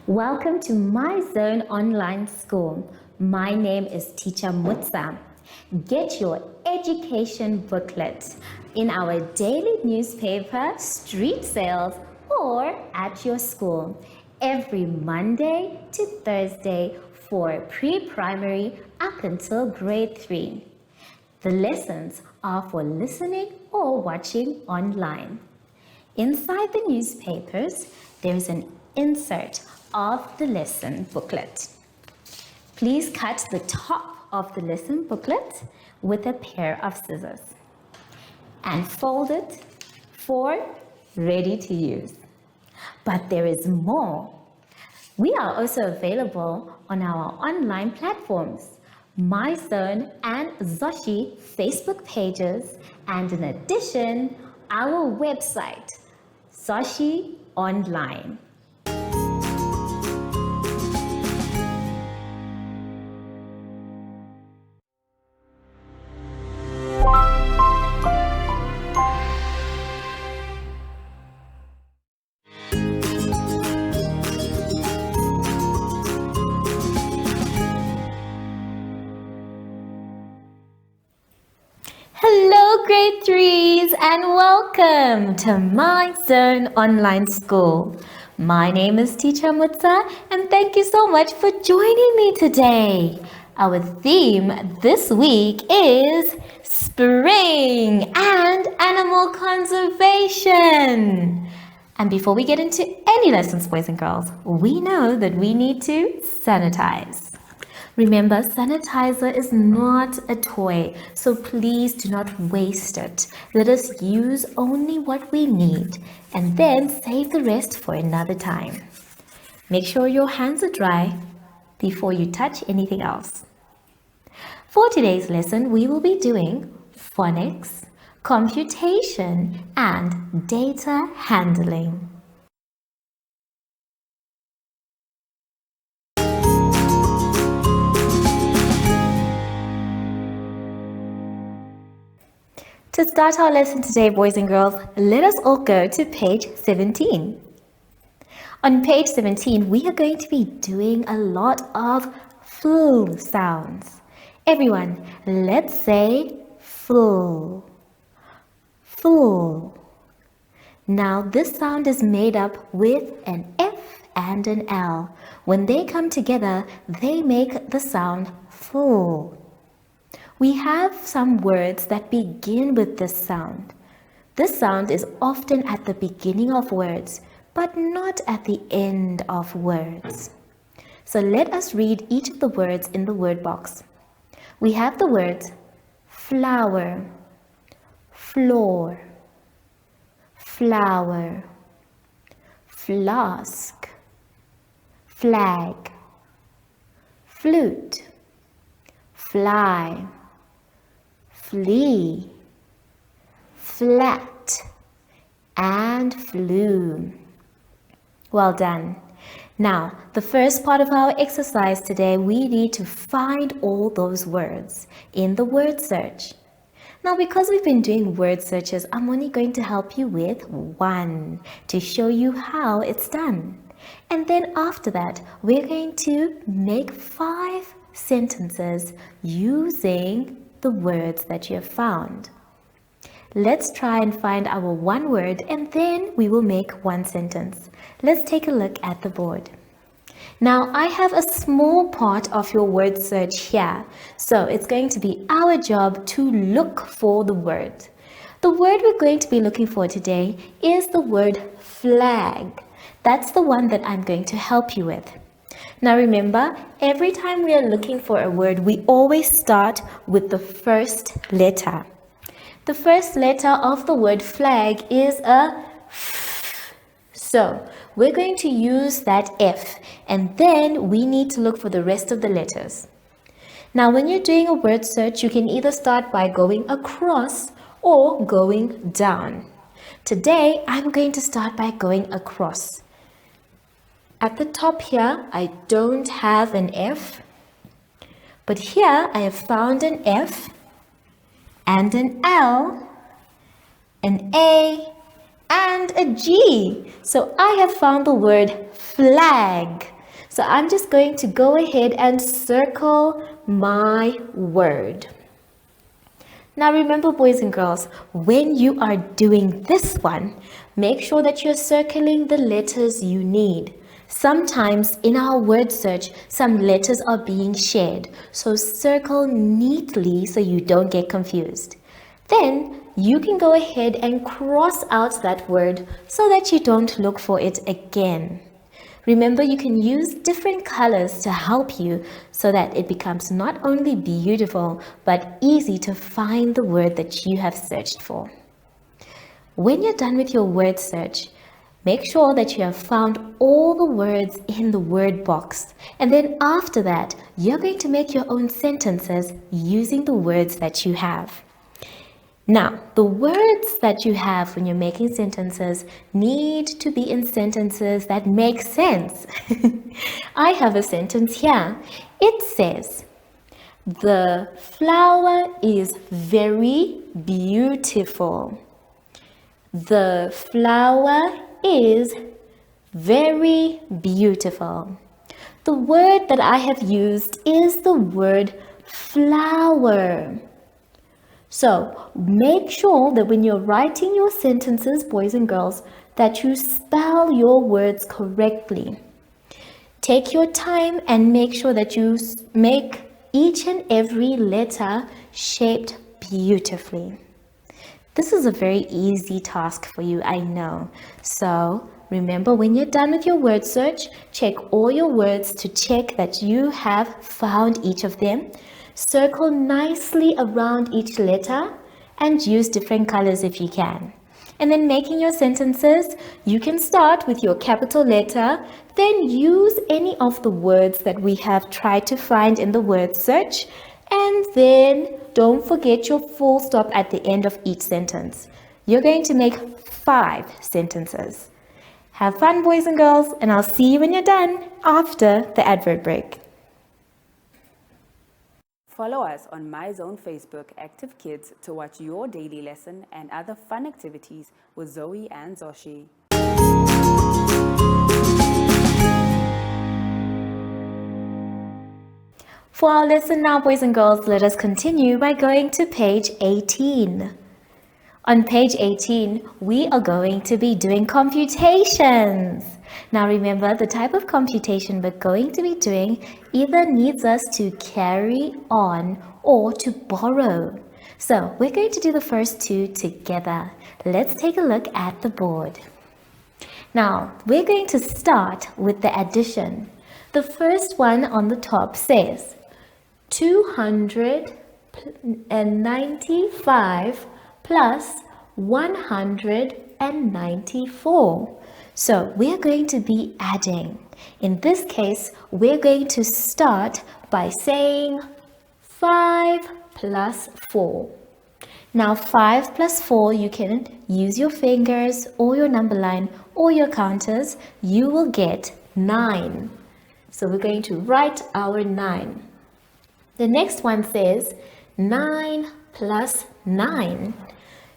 Welcome to My Zone Online School. My name is Teacher Mutsa. Get your education booklet in our daily newspaper, street sales, or at your school every Monday to Thursday for pre-primary up until grade 3. The lessons are for listening or watching online. Inside the newspapers, there is an insert of the lesson booklet. Please cut the top of the lesson booklet with a pair of scissors and fold it for ready to use. But there is more. We are also available on our online platforms, MyZone and Zoshi Facebook pages, and in addition, our website, Zoshi Online. Hello grade 3s and welcome to My Zone Online School. My name is Teacher Mutsa and thank you so much for joining me today. Our theme this week is spring and animal conservation. And before we get into any lessons, boys and girls, we know that we need to sanitize. Remember, sanitizer is not a toy, so please do not waste it. Let us use only what we need and then save the rest for another time. Make sure your hands are dry before you touch anything else. For today's lesson, we will be doing phonics, computation, and data handling. To start our lesson today, boys and girls, let us all go to page 17. On page 17, we are going to be doing a lot of fl sounds. Everyone, let's say fl. Fl. Now, this sound is made up with an F and an L. When they come together, they make the sound fl. We have some words that begin with this sound. This sound is often at the beginning of words, but not at the end of words. So let us read each of the words in the word box. We have the words flower, floor, flower, flask, flag, flute, fly, flee, flat, and flew. Well done. Now, the first part of our exercise today, we need to find all those words in the word search. Now, because we've been doing word searches, I'm only going to help you with one to show you how it's done. And then after that, we're going to make 5 sentences using the words that you have found. Let's try and find our one word and then we will make one sentence. Let's take a look at the board. Now, I have a small part of your word search here. So it's going to be our job to look for the word. The word we're going to be looking for today is the word flag. That's the one that I'm going to help you with. Now remember, every time we are looking for a word, we always start with the first letter. The first letter of the word flag is a F. So we're going to use that F and then we need to look for the rest of the letters. Now when you're doing a word search, you can either start by going across or going down. Today, I'm going to start by going across. At the top here, I don't have an F, but here I have found an F and an L, an A, and a G. So I have found the word flag. So I'm just going to go ahead and circle my word. Now remember, boys and girls, when you are doing this one, make sure that you're circling the letters you need. Sometimes in our word search, some letters are being shared, so circle neatly so you don't get confused. Then you can go ahead and cross out that word so that you don't look for it again. Remember, you can use different colors to help you so that it becomes not only beautiful, but easy to find the word that you have searched for. When you're done with your word search, make sure that you have found all the words in the word box. And then after that, you're going to make your own sentences using the words that you have. Now, the words that you have when you're making sentences need to be in sentences that make sense. I have a sentence here. It says, the flower is very beautiful. The flower is very beautiful. The word that I have used is the word flower. So make sure that when you're writing your sentences, boys and girls, that you spell your words correctly. Take your time and make sure that you make each and every letter shaped beautifully. This is a very easy task for you, I know. So remember, when you're done with your word search, check all your words to check that you have found each of them. Circle nicely around each letter and use different colors if you can. And then making your sentences, you can start with your capital letter, then use any of the words that we have tried to find in the word search, and then don't forget your full stop at the end of each sentence. You're going to make 5 sentences. Have fun, boys and girls, and I'll see you when you're done after the advert break. Follow us on MyZone Facebook Active Kids to watch your daily lesson and other fun activities with Zoe and Zoshi. For our lesson now, boys and girls, let us continue by going to page 18. On page 18, we are going to be doing computations. Now remember, the type of computation we're going to be doing either needs us to carry on or to borrow. So we're going to do the first 2 together. Let's take a look at the board. Now, we're going to start with the addition. The first one on the top says 295 plus 194. So we're going to be adding. In this case, we're going to start by saying 5 plus 4. Now 5 plus 4, you can use your fingers or your number line or your counters. You will get 9. So we're going to write our 9. The next one says 9 plus 9.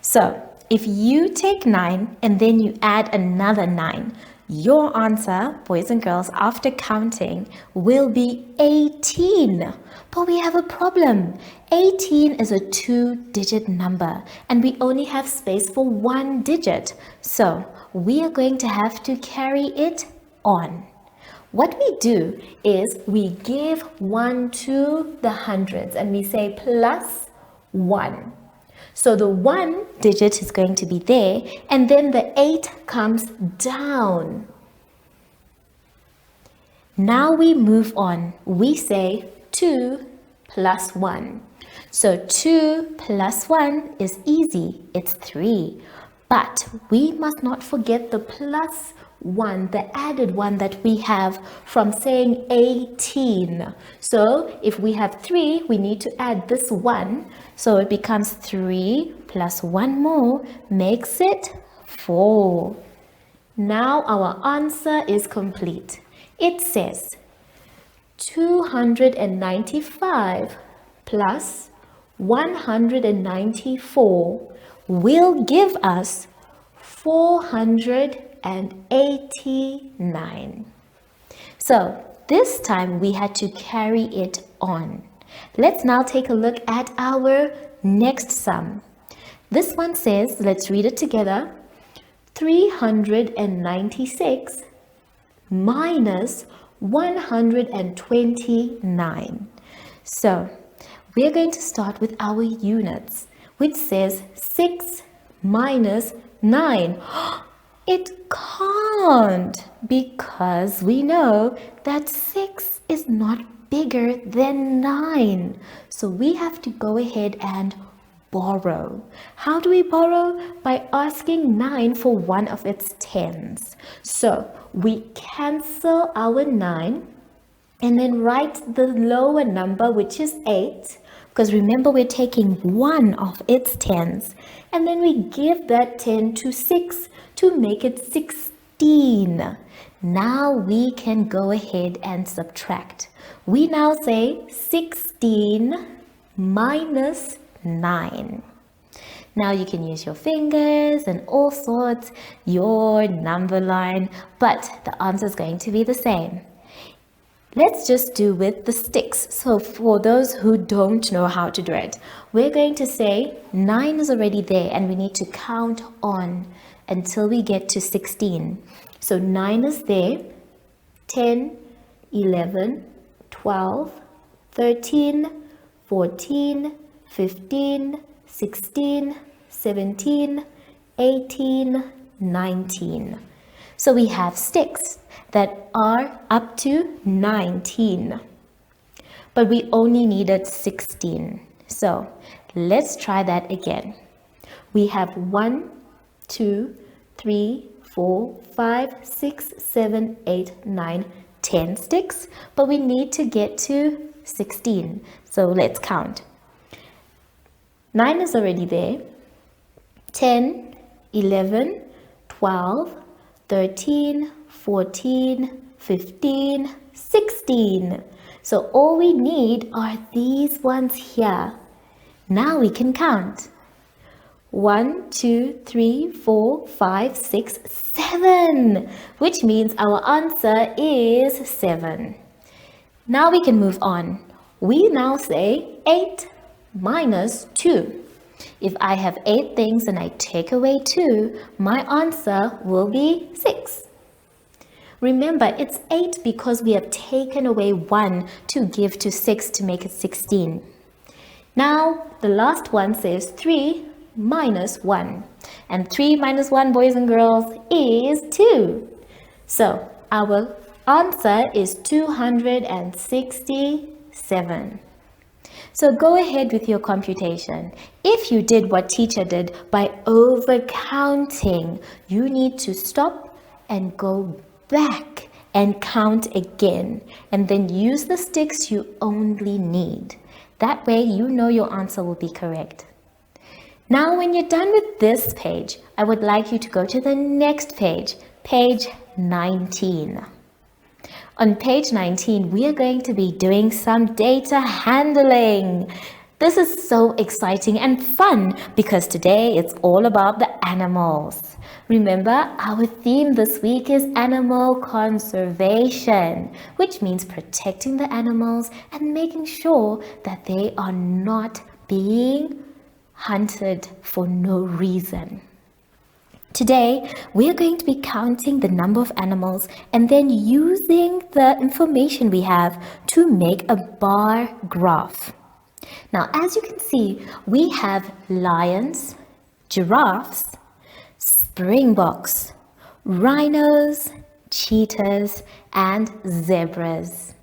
So if you take 9 and then you add another 9, your answer, boys and girls, after counting will be 18. But we have a problem. 18 is a 2-digit number and we only have space for 1 digit. So we are going to have to carry it on. What we do is we give 1 to the hundreds and we say plus 1. So the 1 digit is going to be there and then the 8 comes down. Now we move on. We say 2 plus 1. So 2 plus 1 is easy. It's 3. But we must not forget the plus 1, the added one that we have from saying 18. So if we have 3, we need to add this 1. So it becomes 3 plus 1 more makes it 4. Now our answer is complete. It says 295 plus 194 will give us 489. So this time we had to carry it on. Let's now take a look at our next sum. This one says, let's read it together, 396 minus 129. So we're going to start with our units, which says 6 minus 9. It can't, because we know that 6 is not bigger than 9. So we have to go ahead and borrow. How do we borrow? By asking 9 for one of its tens. So we cancel our 9 and then write the lower number, which is 8, because remember we're taking one of its tens, and then we give that 10 to 6 to make it 16. Now we can go ahead and subtract. We now say 16 minus 9. Now you can use your fingers and all sorts, your number line, but the answer is going to be the same. Let's just do with the sticks. So for those who don't know how to do it, we're going to say 9 is already there and we need to count on until we get to 16. So 9 is there, 10, 11, 12, 13, 14, 15, 16, 17, 18, 19. So we have sticks that are up to 19, but we only needed 16. So let's try that again. We have 1, 2, 3, 4, 5, 6, 7, 8, 9, 10 sticks, but we need to get to 16. So let's count. 9 is already there. 10, 11, 12, 13, 14, 15, 16. So all we need are these ones here. Now we can count. 1, 2, 3, 4, 5, 6, 7, which means our answer is 7. Now we can move on. We now say 8 minus 2. If I have 8 things and I take away 2, my answer will be 6. Remember, it's 8 because we have taken away 1 to give to 6 to make it 16. Now, the last one says 3 minus 1. And 3 minus 1, boys and girls, is 2. So, our answer is 267. So go ahead with your computation. If you did what teacher did by overcounting, you need to stop and go back and count again, and then use the sticks you only need. That way you know your answer will be correct. Now when you're done with this page, I would like you to go to the next page, page 19. On page 19, we are going to be doing some data handling. This is so exciting and fun because today it's all about the animals. Remember, our theme this week is animal conservation, which means protecting the animals and making sure that they are not being hunted for no reason. Today, we are going to be counting the number of animals and then using the information we have to make a bar graph. Now, as you can see, we have lions, giraffes, springboks, rhinos, cheetahs, and zebras.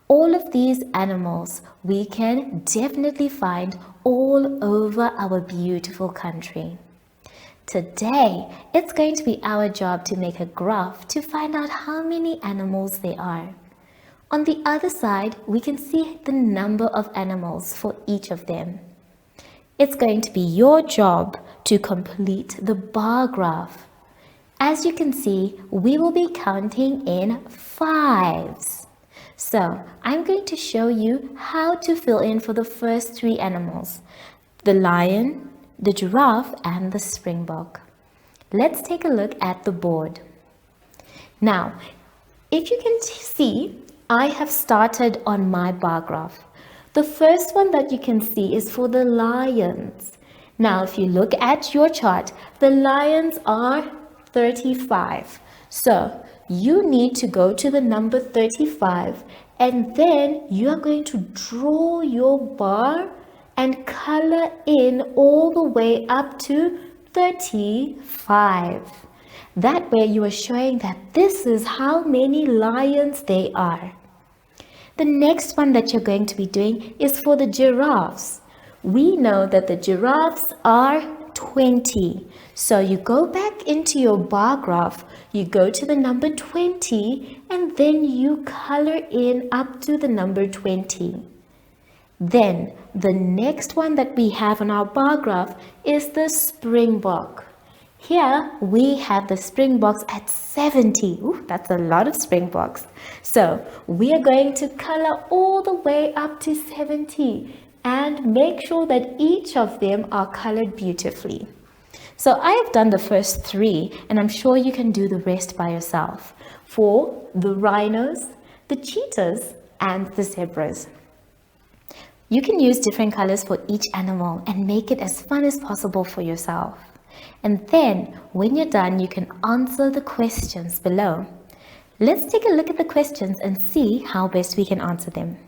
All of these animals we can definitely find all over our beautiful country. Today, it's going to be our job to make a graph to find out how many animals there are. On the other side, we can see the number of animals for each of them. It's going to be your job to complete the bar graph. As you can see, we will be counting in fives. So, I'm going to show you how to fill in for the first 3 animals, the lion, the giraffe, and the springbok. Let's take a look at the board. Now, if you can see, I have started on my bar graph. The first one that you can see is for the lions. Now, if you look at your chart, the lions are 35. So, you need to go to the number 35 and then you are going to draw your bar and color in all the way up to 35. That way you are showing that this is how many lions they are. The next one that you're going to be doing is for the giraffes. We know that the giraffes are 20. So you go back into your bar graph, you go to the number 20, and then you color in up to the number 20. Then the next one that we have on our bar graph is the springbok. Here we have the springboks at 70. Ooh, that's a lot of springboks. So we are going to color all the way up to 70 and make sure that each of them are colored beautifully. So I have done the first 3 and I'm sure you can do the rest by yourself for the rhinos, the cheetahs and the zebras. You can use different colors for each animal and make it as fun as possible for yourself. And then when you're done, you can answer the questions below. Let's take a look at the questions and see how best we can answer them.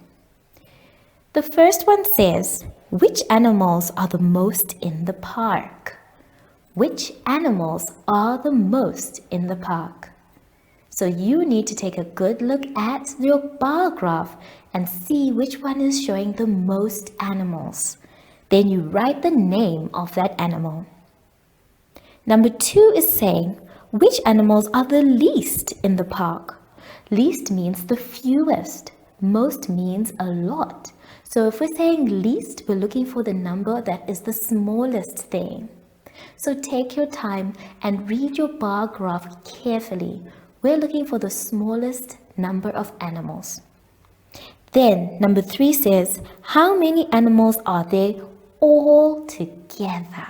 The first one says, which animals are the most in the park? Which animals are the most in the park? So you need to take a good look at your bar graph and see which one is showing the most animals. Then you write the name of that animal. Number 2 is saying, which animals are the least in the park? Least means the fewest. Most means a lot. So if we're saying least, we're looking for the number that is the smallest thing. So take your time and read your bar graph carefully. We're looking for the smallest number of animals. Then number 3 says, how many animals are there all together?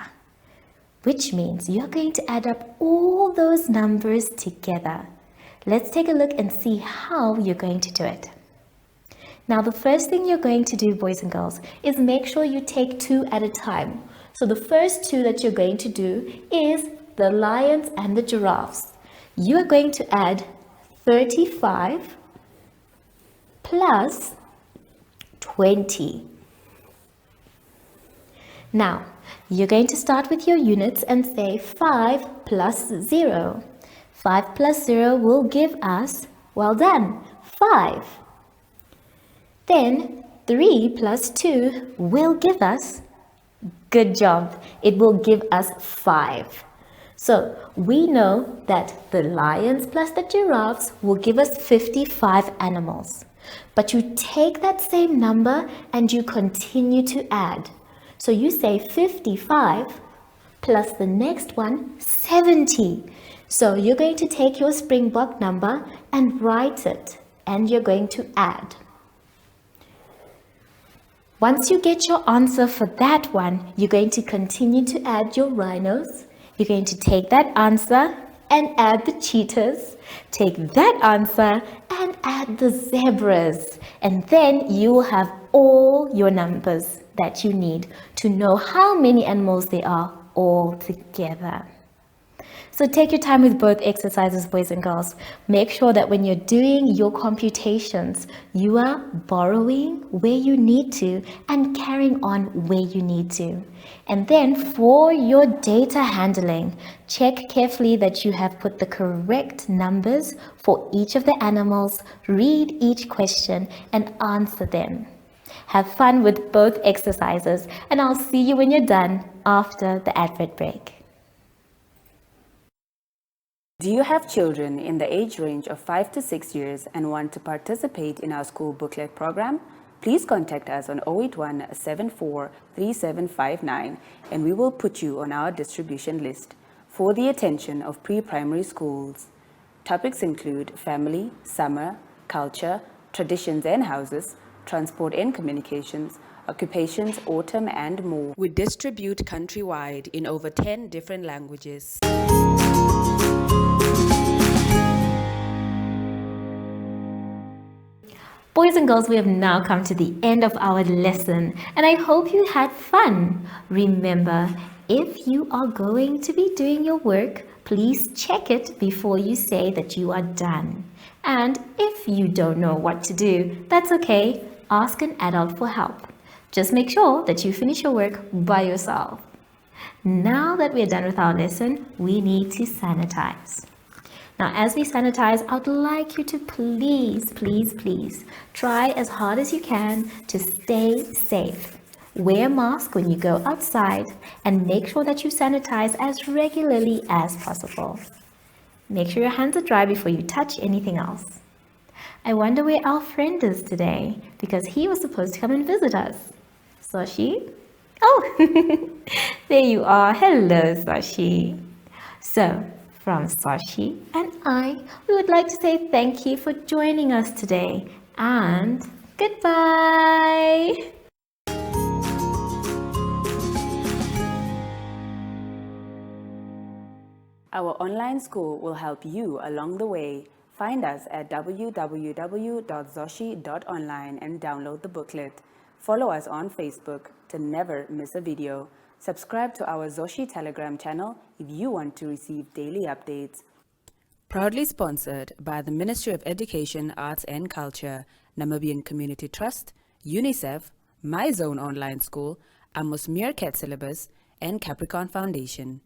Which means you're going to add up all those numbers together. Let's take a look and see how you're going to do it. Now, the first thing you're going to do, boys and girls, is make sure you take 2 at a time. So the first 2 that you're going to do is the lions and the giraffes. You are going to add 35 plus 20. Now, you're going to start with your units and say 5 plus 0. 5 plus 0 will give us, well done, 5. Then 3 plus 2 will give us, good job, it will give us 5. So we know that the lions plus the giraffes will give us 55 animals. But you take that same number and you continue to add. So you say 55 plus the next one, 70. So you're going to take your springbok number and write it, and you're going to add. Once you get your answer for that one, you're going to continue to add your rhinos. You're going to take that answer and add the cheetahs. Take that answer and add the zebras. And then you will have all your numbers that you need to know how many animals there are all together. So take your time with both exercises, boys and girls. Make sure that when you're doing your computations, you are borrowing where you need to and carrying on where you need to. And then for your data handling, check carefully that you have put the correct numbers for each of the animals, read each question and answer them. Have fun with both exercises, and I'll see you when you're done after the advert break. Do you have children in the age range of 5 to 6 years and want to participate in our school booklet program? Please contact us on 081 74 3759 and we will put you on our distribution list for the attention of pre-primary schools. Topics include family, summer, culture, traditions and houses, transport and communications, occupations, autumn and more. We distribute countrywide in over 10 different languages. Boys and girls, we have now come to the end of our lesson, and I hope you had fun. Remember, if you are going to be doing your work, please check it before you say that you are done. And if you don't know what to do, that's okay. Ask an adult for help. Just make sure that you finish your work by yourself. Now that we're done with our lesson, we need to sanitize. Now, as we sanitize, I'd like you to please try as hard as you can to stay safe. Wear a mask when you go outside and make sure that you sanitize as regularly as possible. Make sure your hands are dry before you touch anything else. I wonder where our friend is today because he was supposed to come and visit us. Sashi? Oh, there you are. Hello, Sashi. So, from Sashi and I, we would like to say thank you for joining us today and goodbye. Our online school will help you along the way. Find us at www.zoshi.online and download the booklet. Follow us on Facebook to never miss a video. Subscribe to our Zoshi Telegram channel if you want to receive daily updates. Proudly sponsored by the Ministry of Education, Arts and Culture, Namibian Community Trust, UNICEF, My Zone Online School, Amos Meerkat Syllabus, and Capricorn Foundation.